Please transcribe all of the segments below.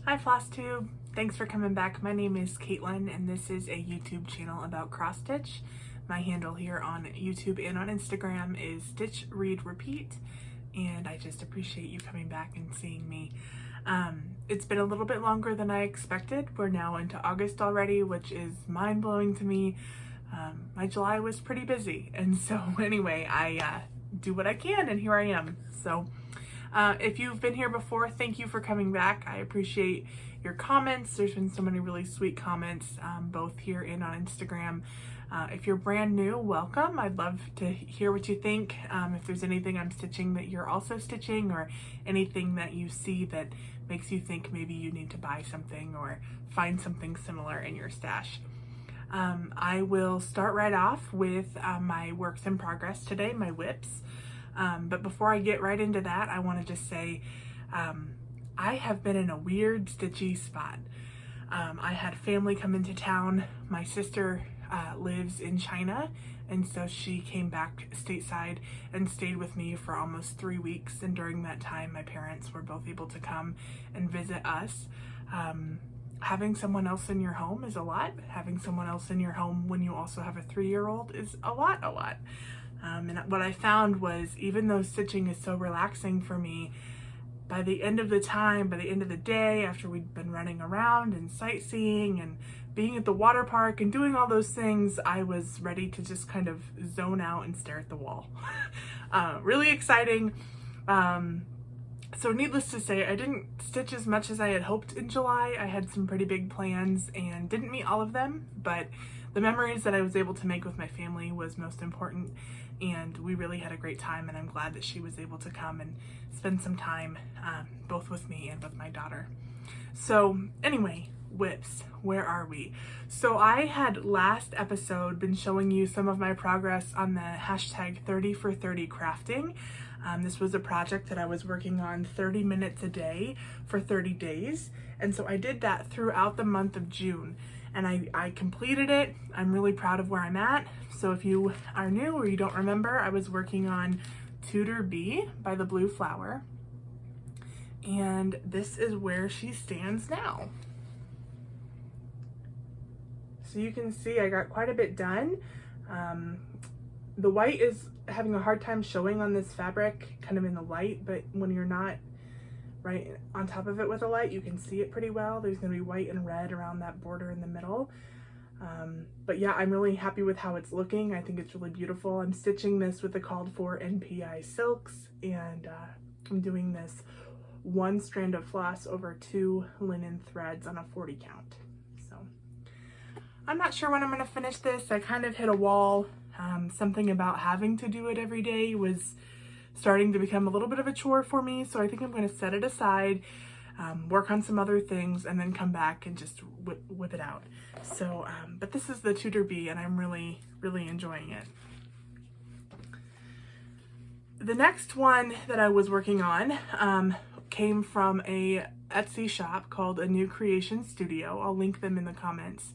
Hi FlossTube, thanks for coming back. My name is Caitlin and this is a YouTube channel about cross stitch. My handle here on YouTube and on Instagram is Stitch, Read, Repeat, and I just appreciate you coming back and seeing me. It's been a little bit longer than I expected. We're now into August already, which is mind-blowing to me. My July was pretty busy, and so anyway, I do what I can, and here I am. So if you've been here before, thank you for coming back. I appreciate your comments. There's been so many really sweet comments, both here and on Instagram. If you're brand new, welcome. I'd love to hear what you think. If there's anything I'm stitching that you're also stitching, or anything that you see that makes you think maybe you need to buy something or find something similar in your stash. I will start right off with my works in progress today, my whips. But before I get right into that, I want to just say I have been in a weird stitchy spot. I had family come into town. My sister lives in China, and so she came back stateside and stayed with me for almost 3 weeks, and during that time my parents were both able to come and visit us. Having someone else in your home is a lot. Having someone else in your home when you also have a 3-year-old is a lot. And what I found was, even though stitching is so relaxing for me, by the end of the day, after we'd been running around and sightseeing and being at the water park and doing all those things, I was ready to just kind of zone out and stare at the wall. Really exciting. So needless to say, I didn't stitch as much as I had hoped in July. I had some pretty big plans and didn't meet all of them, but the memories that I was able to make with my family was most important, and we really had a great time, and I'm glad that she was able to come and spend some time both with me and with my daughter. So anyway, whips, where are we? So I had last episode been showing you some of my progress on the hashtag 30 for 30 crafting. This was a project that I was working on 30 minutes a day for 30 days. And so I did that throughout the month of June, and I completed it. I'm really proud of where I'm at. So if you are new or you don't remember, I was working on Tutor B by the Blue Flower. And this is where she stands now. So you can see I got quite a bit done. The white is having a hard time showing on this fabric kind of in the light, but when you're not right on top of it with a light, you can see it pretty well. There's going to be white and red around that border in the middle. But yeah, I'm really happy with how it's looking. I think it's really beautiful. I'm stitching this with the called for NPI silks, and I'm doing this 1 strand of floss over 2 linen threads on a 40 count. So I'm not sure when I'm going to finish this. I kind of hit a wall. Something about having to do it every day was starting to become a little bit of a chore for me, so I think I'm going to set it aside, work on some other things, and then come back and just whip it out. So, but this is the Tutor B, and I'm really enjoying it. The next one that I was working on came from a Etsy shop called A New Creation Studio. I'll link them in the comments.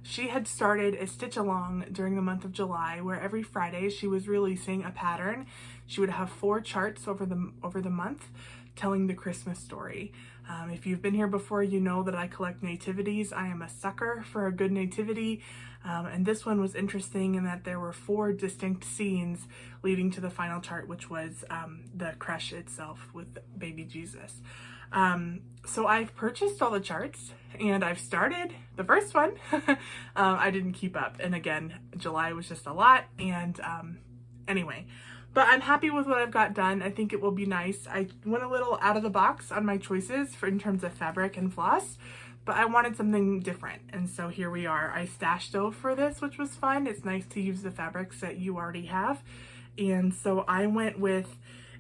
She had started a stitch along during the month of July, where every Friday she was releasing a pattern. She would have 4 charts over the month telling the Christmas story. If you've been here before, you know that I collect nativities. I am a sucker for a good nativity, and this one was interesting in that there were 4 distinct scenes leading to the final chart, which was the creche itself with baby Jesus. So I've purchased all the charts and I've started the first one. I didn't keep up, and again, July was just a lot, and anyway, but I'm happy with what I've got done. I think it will be nice. I went a little out of the box on my choices in terms of fabric and floss, but I wanted something different, and so here we are. I stashed stove for this, which was fun. It's nice to use the fabrics that you already have, and so I went with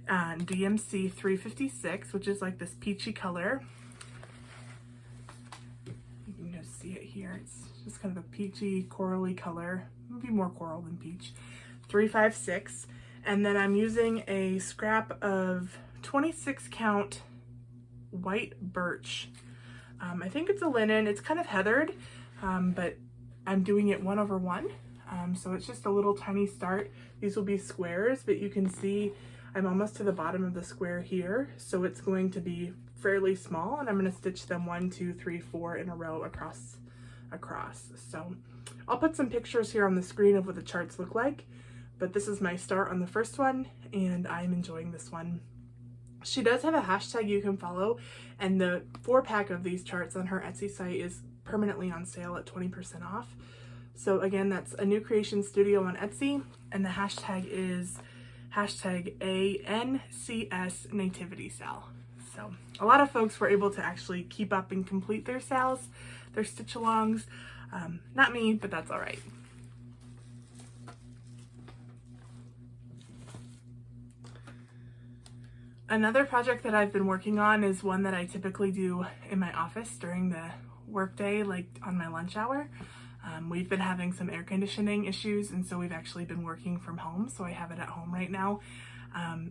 DMC 356, which is like this peachy color. You can just see it here. It's just kind of a peachy, corally color. Maybe more coral than peach. 356. And then I'm using a scrap of 26 count white birch. I think it's a linen. It's kind of heathered, but I'm doing it 1/1. So it's just a little tiny start. These will be squares, but you can see I'm almost to the bottom of the square here, so it's going to be fairly small, and I'm going to stitch them 1, 2, 3, 4 in a row across. So I'll put some pictures here on the screen of what the charts look like, but this is my start on the first one, and I'm enjoying this one. She does have a hashtag you can follow, and the 4-pack of these charts on her Etsy site is permanently on sale at 20% off. So again, that's A New Creation Studio on Etsy, and the hashtag is hashtag ANCS Nativity Sale. So a lot of folks were able to actually keep up and complete their sales, their stitch alongs. Not me, but that's all right. Another project that I've been working on is one that I typically do in my office during the workday, like on my lunch hour. We've been having some air conditioning issues, and so we've actually been working from home, so I have it at home right now.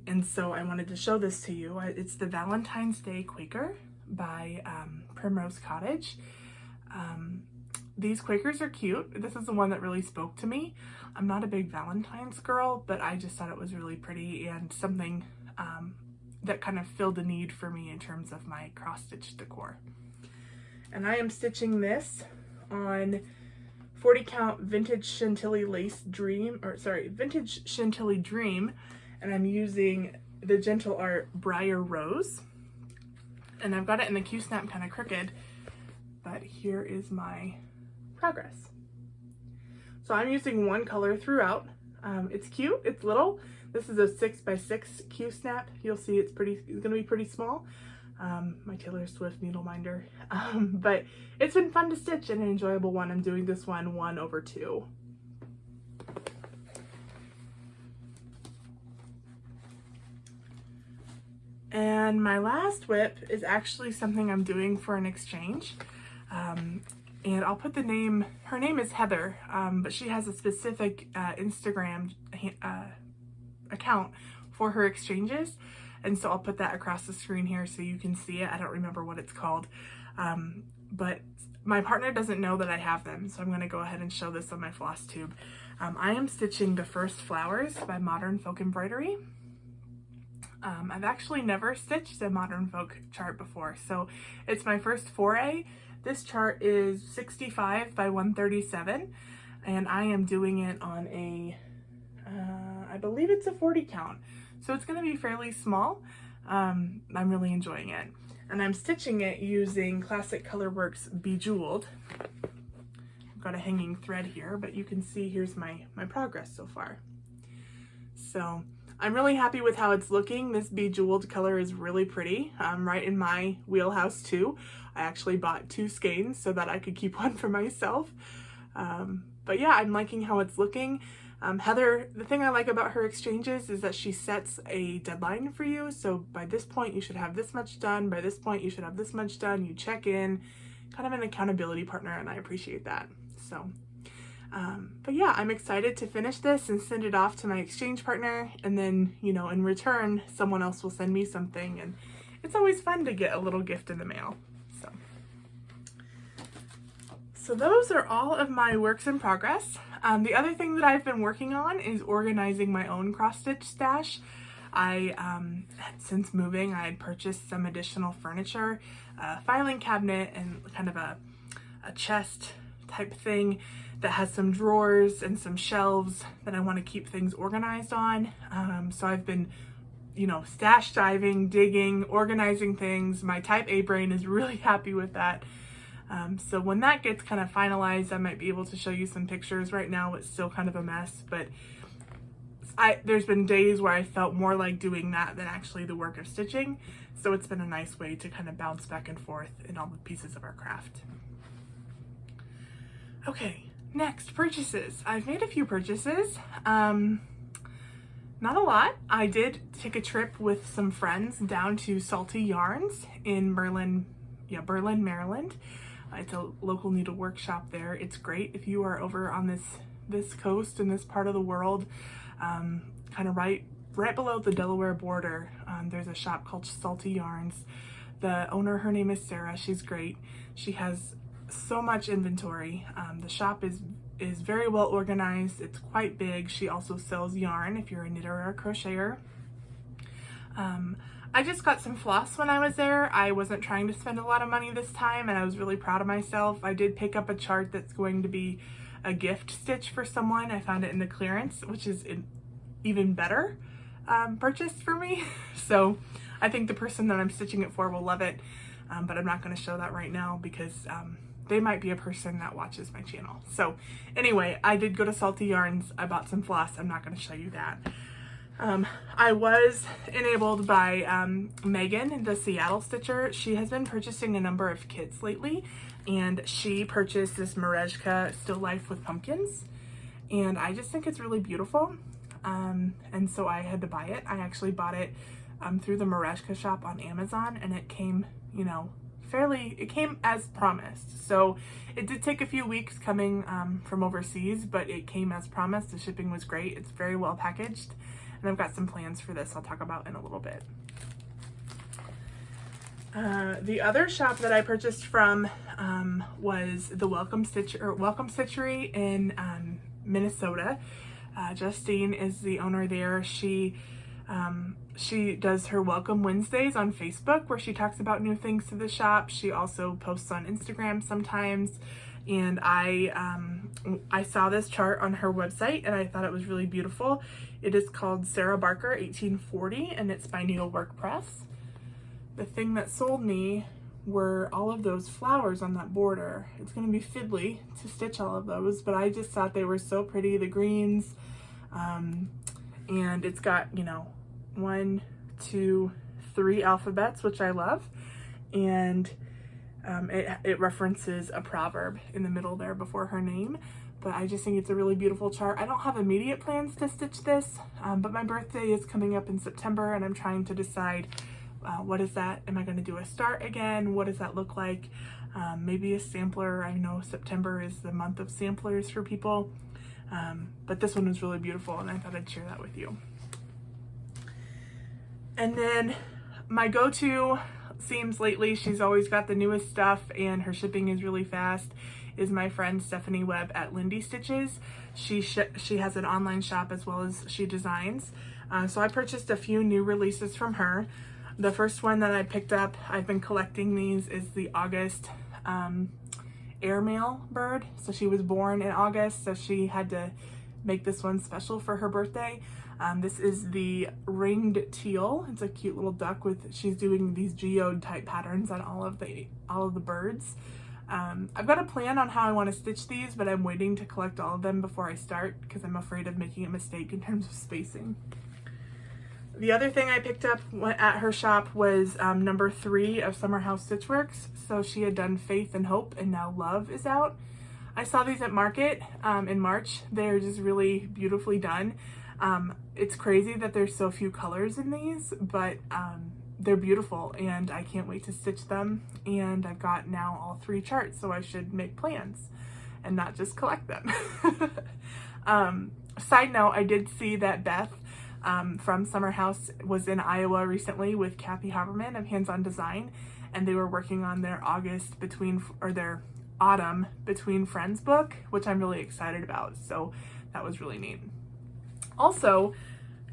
And so I wanted to show this to you. It's the Valentine's Day Quaker by Primrose Cottage. These Quakers are cute. This is the one that really spoke to me. I'm not a big Valentine's girl, but I just thought it was really pretty and something that kind of filled the need for me in terms of my cross-stitch decor. And I am stitching this on 40 count Vintage Chantilly Lace Dream, Vintage Chantilly Dream, and I'm using the Gentle Art Briar Rose. And I've got it in the Q-snap kind of crooked, but here is my progress. So I'm using one color throughout. It's cute, it's little. This is a 6x6 Q-snap. You'll see it's gonna be pretty small. My Taylor Swift needle minder. But it's been fun to stitch and an enjoyable one. I'm doing this one 1/2. And my last whip is actually something I'm doing for an exchange. And I'll put the name, her name is Heather, but she has a specific Instagram account for her exchanges. And so I'll put that across the screen here so you can see it. I don't remember what it's called, but my partner doesn't know that I have them. So I'm gonna go ahead and show this on my FlossTube. I am stitching The First Flowers by Modern Folk Embroidery. I've actually never stitched a Modern Folk chart before, so it's my first foray. This chart is 65 by 137, and I am doing it on a, I believe it's a 40 count. So it's gonna be fairly small. I'm really enjoying it. And I'm stitching it using Classic Colorworks Bejeweled. I've got a hanging thread here, but you can see here's my progress so far. So I'm really happy with how it's looking. This bejeweled color is really pretty, right in my wheelhouse too. I actually bought 2 skeins so that I could keep one for myself. But yeah, I'm liking how it's looking. Heather, the thing I like about her exchanges is that she sets a deadline for you. So by this point, you should have this much done. By this point, you should have this much done. You check in, kind of an accountability partner, and I appreciate that. So, but yeah, I'm excited to finish this and send it off to my exchange partner. And then, you know, in return, someone else will send me something. And it's always fun to get a little gift in the mail. So those are all of my works in progress. The other thing that I've been working on is organizing my own cross-stitch stash. Since moving, I had purchased some additional furniture, a filing cabinet and kind of a chest type thing that has some drawers and some shelves that I want to keep things organized on. So I've been, you know, stash diving, digging, organizing things. My type A brain is really happy with that. So when that gets kind of finalized, I might be able to show you some pictures. Right now it's still kind of a mess, but there's been days where I felt more like doing that than actually the work of stitching. So it's been a nice way to kind of bounce back and forth in all the pieces of our craft. Okay, next, purchases. I've made a few purchases. Not a lot. I did take a trip with some friends down to Salty Yarns in Berlin, Maryland. It's a local needlework shop there. It's great if you are over on this coast in this part of the world, kind of right below the Delaware border. There's a shop called Salty Yarns. The owner, her name is Sarah. She's great. She has so much inventory. The shop is very well organized. It's quite big. She also sells yarn if you're a knitter or a crocheter. I just got some floss when I was there. I wasn't trying to spend a lot of money this time, and I was really proud of myself. I did pick up a chart that's going to be a gift stitch for someone. I found it in the clearance, which is an even better purchase for me. So I think the person that I'm stitching it for will love it, but I'm not going to show that right now because they might be a person that watches my channel. So anyway, I did go to Salty Yarns. I bought some floss. I'm not going to show you that. I was enabled by Megan, the Seattle stitcher. She has been purchasing a number of kits lately, and she purchased this Merejka Still Life with Pumpkins, and I just think it's really beautiful, and so I had to buy it. I actually bought it through the Merejka shop on Amazon, and it came, you know, it came as promised. So it did take a few weeks coming from overseas, but it came as promised. The shipping was great. It's very well packaged. And I've got some plans for this I'll talk about in a little bit. The other shop that I purchased from was the Welcome Stitchery in Minnesota. Justine is the owner there. She does her Welcome Wednesdays on Facebook, where she talks about new things to the shop. She also posts on Instagram sometimes. And I saw this chart on her website, and I thought it was really beautiful. It is called Sarah Barker 1840, and it's by Needlework Press. The thing that sold me were all of those flowers on that border. It's going to be fiddly to stitch all of those, but I just thought they were so pretty, the greens. And it's got, you know, 1, 2, 3 alphabets, which I love. And it references a proverb in the middle there before her name, but I just think it's a really beautiful chart. I don't have immediate plans to stitch this, but my birthday is coming up in September, and I'm trying to decide what is that? Am I going to do a start again? What does that look like? Maybe a sampler. I know September is the month of samplers for people, but this one was really beautiful, and I thought I'd share that with you. And then my go-to seams lately, she's always got the newest stuff and her shipping is really fast, is my friend Stephanie Webb at Lindy Stitches. She has an online shop as well as she designs. So I purchased a few new releases from her. The first one that I picked up, I've been collecting these, is the August airmail bird. So she was born in August, so she had to make this one special for her birthday. This is the ringed teal. It's a cute little duck with, she's doing these geode type patterns on all of the birds. I've got a plan on how I want to stitch these, but I'm waiting to collect all of them before I start because I'm afraid of making a mistake in terms of spacing. The other thing I picked up at her shop was number 3 of Summer House Stitchworks. So she had done Faith and Hope, and now Love is out. I saw these at Market in March. They're just really beautifully done. It's crazy that there's so few colors in these, but they're beautiful, and I can't wait to stitch them. And I've got now all 3 charts, so I should make plans and not just collect them. Side note, I did see that Beth from Summer House was in Iowa recently with Kathy Haberman of Hands On Design, and they were working on their their Autumn Between Friends book, which I'm really excited about. So that was really neat. Also,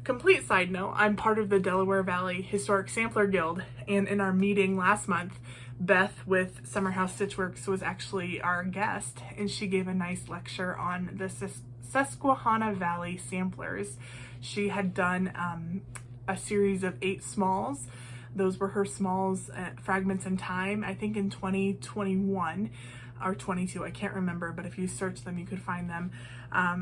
complete side note, I'm part of the Delaware Valley Historic Sampler Guild, and in our meeting last month, Beth with Summer House Stitchworks was actually our guest, and she gave a nice lecture on the Susquehanna Valley samplers. She had done a series of 8 smalls. Those were her smalls at Fragments in Time, I think in 2021 or 22, I can't remember, but if you search them, you could find them.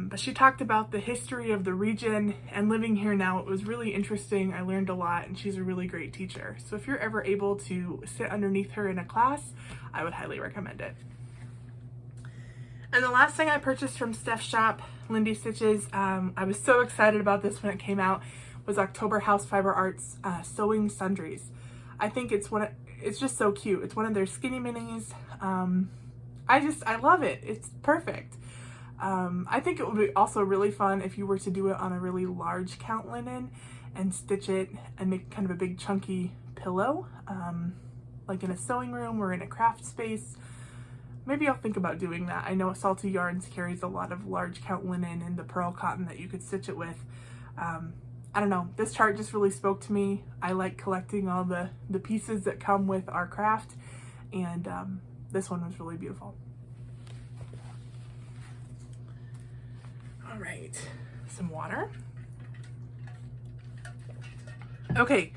But she talked about the history of the region, and living here now, it was really interesting. I learned a lot, and she's a really great teacher. So if you're ever able to sit underneath her in a class, I would highly recommend it. And the last thing I purchased from Steph's shop, Lindy Stitches, I was so excited about this when it came out, was October House Fiber Arts Sewing Sundries. I think it's just so cute. It's one of their skinny minis. I love it. It's perfect. I think it would be also really fun if you were to do it on a really large count linen and stitch it and make kind of a big chunky pillow, like in a sewing room or in a craft space. Maybe I'll think about doing that. I know Salty Yarns carries a lot of large count linen and the pearl cotton that you could stitch it with. I don't know, this chart just really spoke to me. I like collecting all the pieces that come with our craft, and this one was really beautiful. All right, some water. Okay,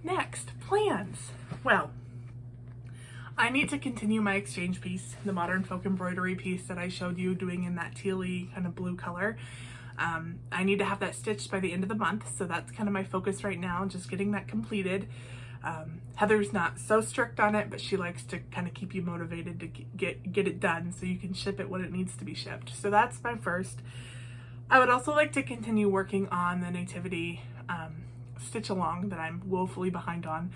next, plans. Well, I need to continue my exchange piece, the modern folk embroidery piece that I showed you doing in that tealy kind of blue color. I need to have that stitched by the end of the month, so that's kind of my focus right now, just getting that completed. Heather's not so strict on it, but she likes to kind of keep you motivated to get it done so you can ship it when it needs to be shipped. So that's my first. I would also like to continue working on the nativity stitch along that I'm woefully behind on.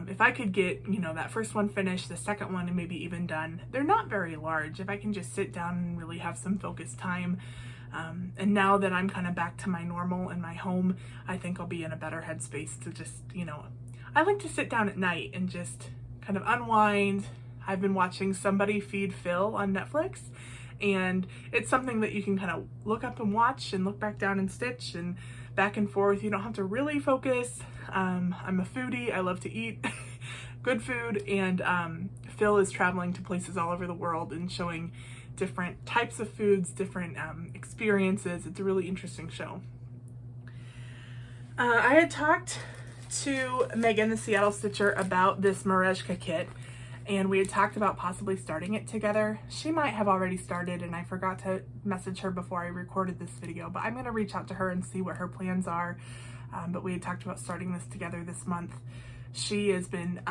If I could get, you know, that first one finished, the second one and maybe even done. They're not very large. If I can just sit down and really have some focused time. And now that I'm kind of back to my normal in my home, I think I'll be in a better headspace to just, you know, I like to sit down at night and just kind of unwind. I've been watching Somebody Feed Phil on Netflix, and it's something that you can kind of look up and watch and look back down and stitch and back and forth. You don't have to really focus. I'm a foodie. I love to eat good food, and Phil is traveling to places all over the world and showing different types of foods, different experiences. It's a really interesting show. I had talked to Megan, the Seattle Stitcher, about this Merezhka kit, and we had talked about possibly starting it together. She might have already started, and I forgot to message her before I recorded this video, but I'm going to reach out to her and see what her plans are. But we had talked about starting this together this month. She has been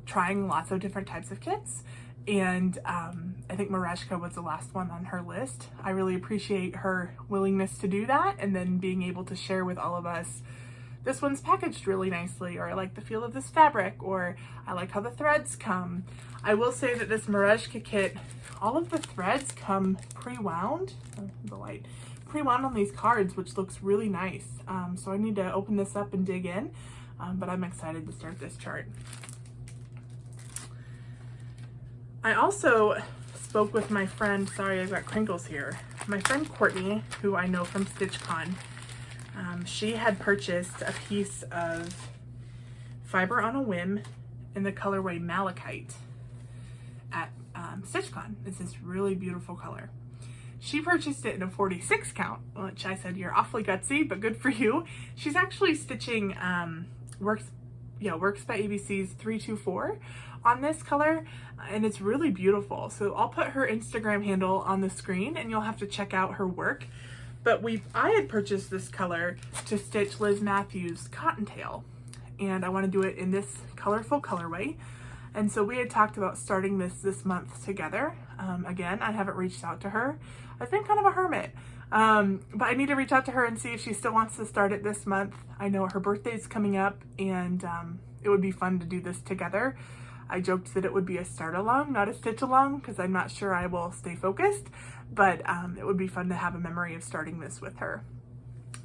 trying lots of different types of kits, and I think Merezhka was the last one on her list. I really appreciate her willingness to do that, and then being able to share with all of us, this one's packaged really nicely, or I like the feel of this fabric, or I like how the threads come. I will say that this Merezhka kit, all of the threads come pre-wound, pre-wound on these cards, which looks really nice. So I need to open this up and dig in, but I'm excited to start this chart. I also spoke with my friend, sorry I've got crinkles here, my friend Courtney, who I know from StitchCon. She had purchased a piece of Fiber on a Whim in the colorway Malachite at StitchCon. It's this really beautiful color. She purchased it in a 46 count, which I said, you're awfully gutsy, but good for you. She's actually stitching Works by ABC's 324 on this color, and it's really beautiful. So I'll put her Instagram handle on the screen and you'll have to check out her work. But I had purchased this color to stitch Liz Matthews' Cottontail, and I want to do it in this colorful colorway. And so we had talked about starting this month together. Again, I haven't reached out to her. I've been kind of a hermit, but I need to reach out to her and see if she still wants to start it this month. I know her birthday's coming up, and it would be fun to do this together. I joked that it would be a start along, not a stitch along, because I'm not sure I will stay focused, but it would be fun to have a memory of starting this with her.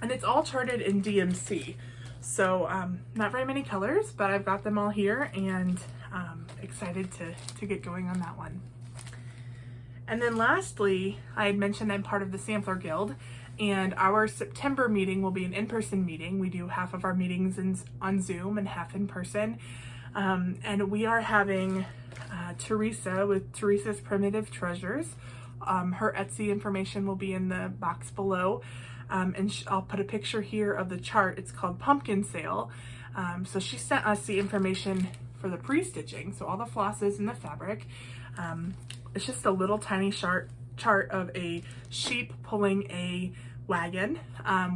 And it's all charted in DMC, so not very many colors, but I've got them all here, and excited to get going on that one. And then lastly, I had mentioned I'm part of the Sampler Guild, and our September meeting will be an in-person meeting. We do half of our meetings on Zoom and half in person. And we are having Teresa with Teresa's Primitive Treasures. Her Etsy information will be in the box below. And I'll put a picture here of the chart. It's called Pumpkin Sale. So she sent us the information for the pre-stitching. So all the flosses and the fabric. It's just a little tiny chart of a sheep pulling a wagon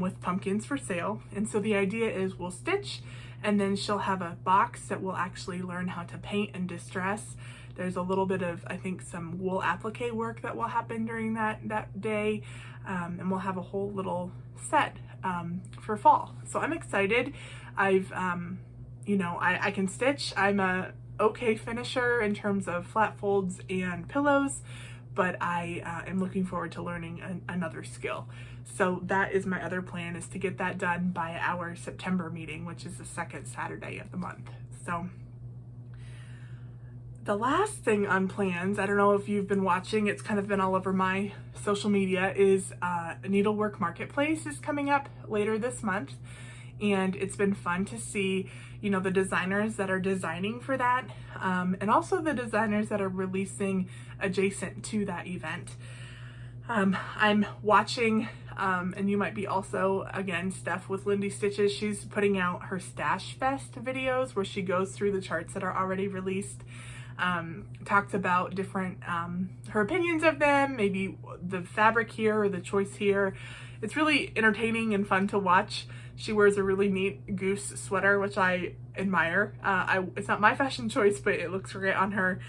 with pumpkins for sale. And so the idea is we'll stitch, and then she'll have a box that will actually learn how to paint and distress. There's a little bit of, I think, some wool applique work that will happen during that day, and we'll have a whole little set for fall. So I'm excited. I've, I can stitch. I'm a okay finisher in terms of flat folds and pillows, but I am looking forward to learning another skill. So that is my other plan, is to get that done by our September meeting, which is the second Saturday of the month. So the last thing on plans, I don't know if you've been watching, it's kind of been all over my social media, is Needlework Marketplace is coming up later this month. And it's been fun to see, you know, the designers that are designing for that, and also the designers that are releasing adjacent to that event. I'm watching, and you might be also, again, Steph with Lindy Stitches, she's putting out her Stash Fest videos where she goes through the charts that are already released, talks about different, her opinions of them, maybe the fabric here or the choice here. It's really entertaining and fun to watch. She wears a really neat goose sweater, which I admire. It's not my fashion choice, but it looks great on her.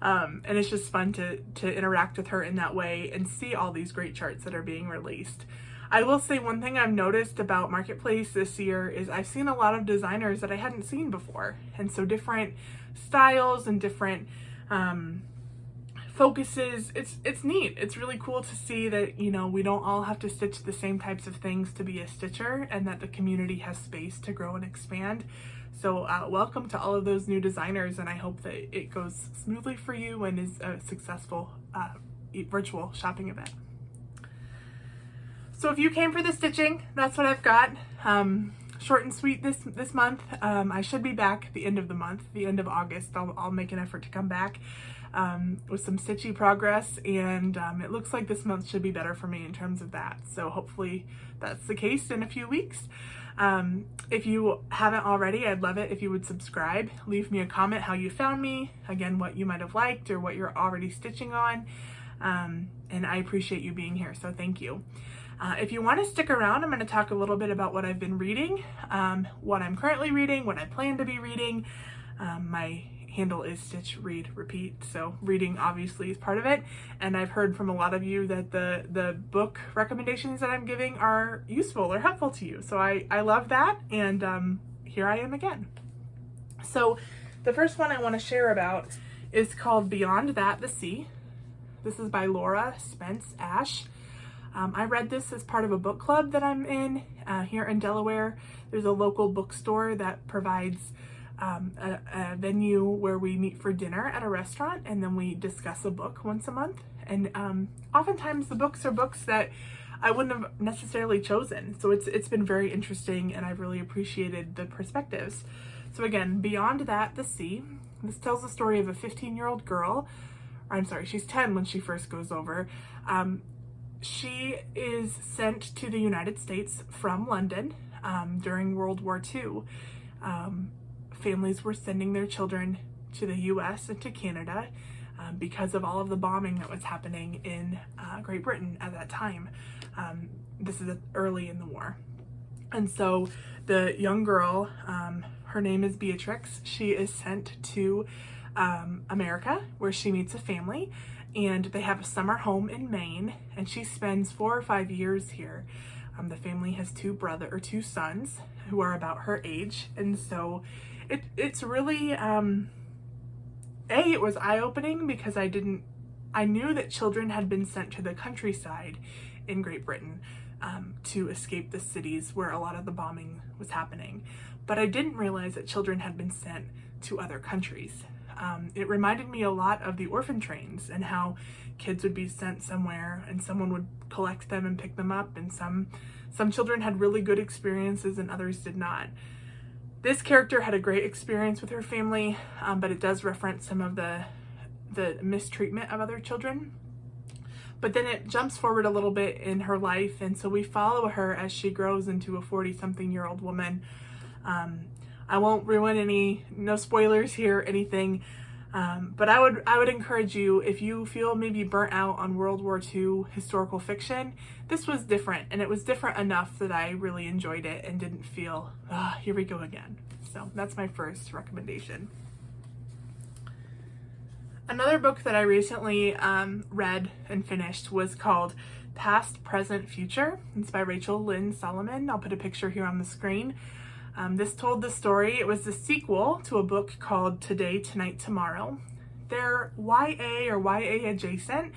And it's just fun to interact with her in that way and see all these great charts that are being released. I will say one thing I've noticed about Marketplace this year is I've seen a lot of designers that I hadn't seen before. And so different styles and different focuses. It's neat. It's really cool to see that, you know, we don't all have to stitch the same types of things to be a stitcher, and that the community has space to grow and expand. So welcome to all of those new designers, and I hope that it goes smoothly for you and is a successful virtual shopping event. So if you came for the stitching, that's what I've got. Short and sweet this month. I should be back at the end of the month, the end of August. I'll make an effort to come back with some stitchy progress, and it looks like this month should be better for me in terms of that. So hopefully that's the case in a few weeks. If you haven't already, I'd love it if you would subscribe. Leave me a comment how you found me, again, what you might have liked or what you're already stitching on, and I appreciate you being here, so thank you. If you want to stick around, I'm going to talk a little bit about what I've been reading, what I'm currently reading, what I plan to be reading. My handle is Stitch, Read, Repeat, so reading obviously is part of it, and I've heard from a lot of you that the book recommendations that I'm giving are useful or helpful to you, so I love that, and here I am again. So the first one I want to share about is called Beyond That, the Sea. This is by Laura Spence Ash. I read this as part of a book club that I'm in here in Delaware. There's a local bookstore that provides a venue where we meet for dinner at a restaurant, and then we discuss a book once a month. And oftentimes the books are books that I wouldn't have necessarily chosen. So it's been very interesting, and I've really appreciated the perspectives. So again, Beyond That, the Sea. This tells the story of a 15-year-old girl. I'm sorry, she's 10 when she first goes over. She is sent to the United States from London during World War II. Families were sending their children to the US and to Canada because of all of the bombing that was happening in Great Britain at that time. This is early in the war. And so the young girl, her name is Beatrix, she is sent to America, where she meets a family, and they have a summer home in Maine, and she spends 4 or 5 years here. The family has two sons who are about her age, and so it's really it was eye-opening because I knew that children had been sent to the countryside in Great Britain to escape the cities where a lot of the bombing was happening, but I didn't realize that children had been sent to other countries. It reminded me a lot of the orphan trains and how kids would be sent somewhere and someone would collect them and pick them up, and some children had really good experiences and others did not. This character had a great experience with her family, but it does reference some of the mistreatment of other children. But then it jumps forward a little bit in her life, and so we follow her as she grows into a 40-something-year-old woman. I won't ruin no spoilers here, anything, but I would encourage you, if you feel maybe burnt out on World War II historical fiction, this was different, and it was different enough that I really enjoyed it and didn't feel, here we go again. So that's my first recommendation. Another book that I recently read and finished was called Past, Present, Future. It's by Rachel Lynn Solomon. I'll put a picture here on the screen. This told the story. It was the sequel to a book called Today, Tonight, Tomorrow. They're YA or YA adjacent,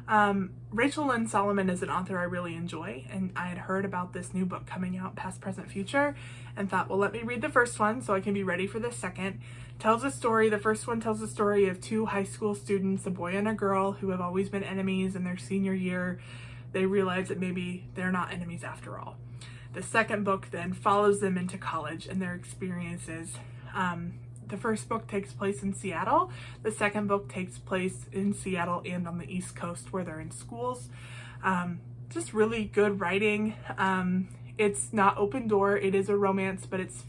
Rachel Lynn Solomon is an author I really enjoy, and I had heard about this new book coming out, Past, Present, Future, and thought, well, let me read the first one so I can be ready for the second. The first one tells a story of two high school students, a boy and a girl, who have always been enemies. In their senior year, they realize that maybe they're not enemies after all. The second book then follows them into college and their experiences. The first book takes place in Seattle. The second book takes place in Seattle and on the East Coast where they're in schools. Just really good writing. It's not open door. It is a romance, but it's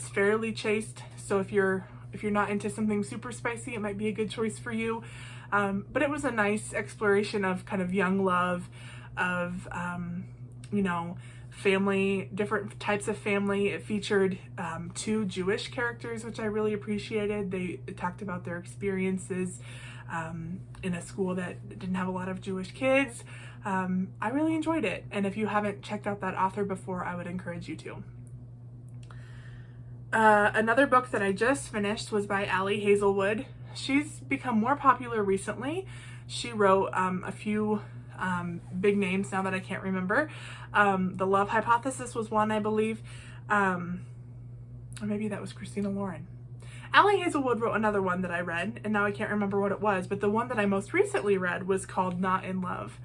fairly chaste. So if you're not into something super spicy, it might be a good choice for you. But it was a nice exploration of kind of young love, of family, different types of family. It featured two Jewish characters, which I really appreciated. They talked about their experiences in a school that didn't have a lot of Jewish kids. I really enjoyed it, and if you haven't checked out that author before, I would encourage you to. Another book that I just finished was by Ali Hazelwood. She's become more popular recently. She wrote a few big names now that I can't remember. The Love Hypothesis was one, I believe. Or maybe that was Christina Lauren. Ali Hazelwood wrote another one that I read, and now I can't remember what it was, but the one that I most recently read was called Not in Love.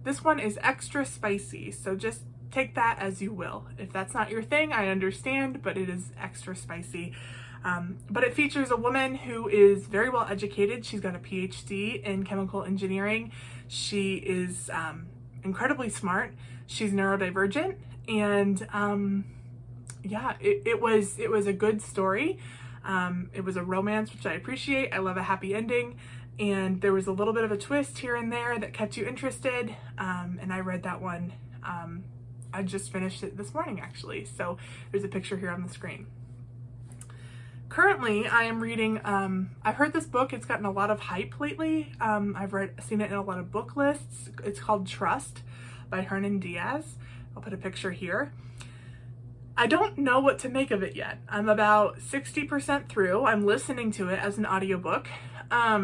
This one is extra spicy, so just take that as you will. If that's not your thing, I understand, but it is extra spicy. But it features a woman who is very well educated. She's got a PhD in chemical engineering. She is incredibly smart. She's neurodivergent, and it was a good story. It was a romance, which I appreciate. I love a happy ending, and there was a little bit of a twist here and there that kept you interested. And I read that one. I just finished it this morning, actually. So there's a picture here on the screen. Currently, I am reading, I've heard this book, it's gotten a lot of hype lately. I've seen it in a lot of book lists. It's called Trust by Hernan Diaz. I'll put a picture here. I don't know what to make of it yet. I'm about 60% through. I'm listening to it as an audiobook. I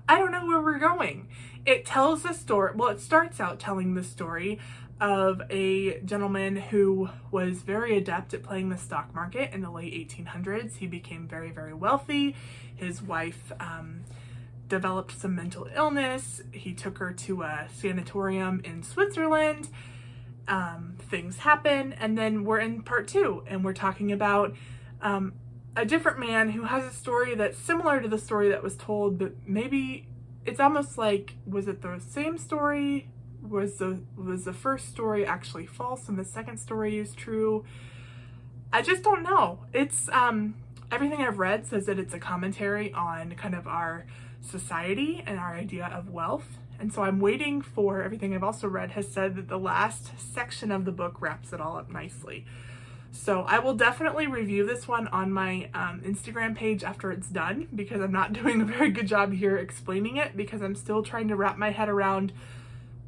don't know where we're going. It tells the story, well, it starts out telling the story of a gentleman who was very adept at playing the stock market in the late 1800s. He became very, very wealthy. His wife developed some mental illness. He took her to a sanatorium in Switzerland. Things happen, and then we're in part two, and we're talking about a different man who has a story that's similar to the story that was told, but maybe it's almost like, was it the same story? Was the first story actually false and the second story is true? I just don't know. It's everything I've read says that it's a commentary on kind of our society and our idea of wealth. And so I'm waiting for, everything I've also read has said that the last section of the book wraps it all up nicely. So I will definitely review this one on my Instagram page after it's done, because I'm not doing a very good job here explaining it, because I'm still trying to wrap my head around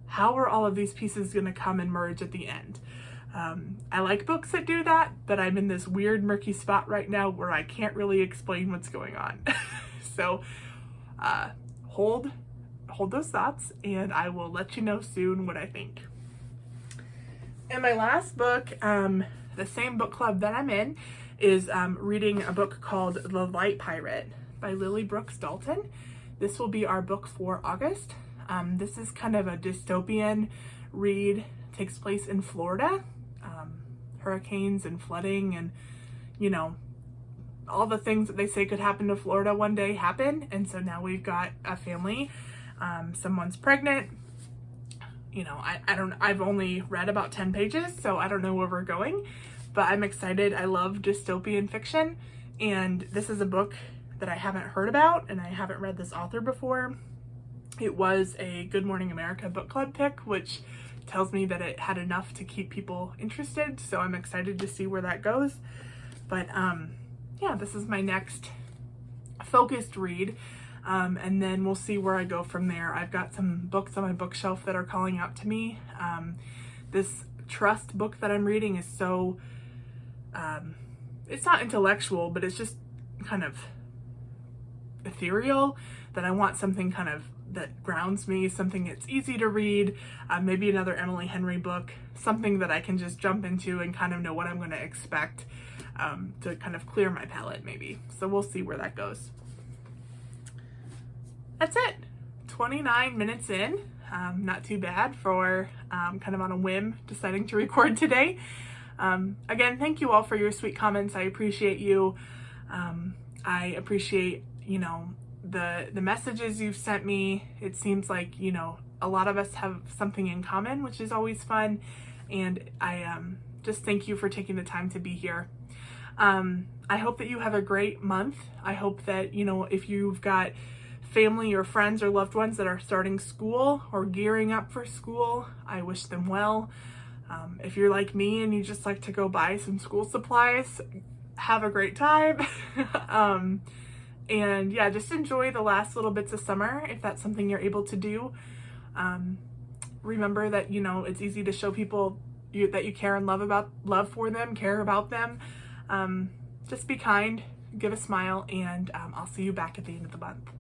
how are all of these pieces going to come and merge at the end. I like books that do that, but I'm in this weird murky spot right now where I can't really explain what's going on. So hold those thoughts, and I will let you know soon what I think. And my last book, the same book club that I'm in, is reading a book called The Light Pirate by Lily Brooks Dalton. This will be our book for August. This is kind of a dystopian read. It takes place in Florida. Hurricanes and flooding and, all the things that they say could happen to Florida one day happen. And so now we've got a family. Someone's pregnant. I've only read about 10 pages, so I don't know where we're going, but I'm excited. I love dystopian fiction, and this is a book that I haven't heard about, and I haven't read this author before. It was a Good Morning America book club pick, which tells me that it had enough to keep people interested, so I'm excited to see where that goes. But yeah, this is my next focused read. And then we'll see where I go from there. I've got some books on my bookshelf that are calling out to me. This Trust book that I'm reading is so, it's not intellectual, but it's just kind of ethereal, that I want something kind of that grounds me, something that's easy to read, maybe another Emily Henry book, something that I can just jump into and kind of know what I'm going to expect, to kind of clear my palette maybe. So we'll see where that goes. That's it. 29 minutes in. Not too bad for kind of on a whim deciding to record today. Again, thank you all for your sweet comments. I appreciate you. I appreciate, you know, the messages you've sent me. It seems like, you know, a lot of us have something in common, which is always fun. And I just thank you for taking the time to be here. I hope that you have a great month. I hope that, you know, if you've got family or friends or loved ones that are starting school or gearing up for school, I wish them well. If you're like me and you just like to go buy some school supplies, have a great time. And yeah, just enjoy the last little bits of summer if that's something you're able to do. Remember that, you know, it's easy to show people that you care and love for them, care about them. Just be kind, give a smile, and I'll see you back at the end of the month.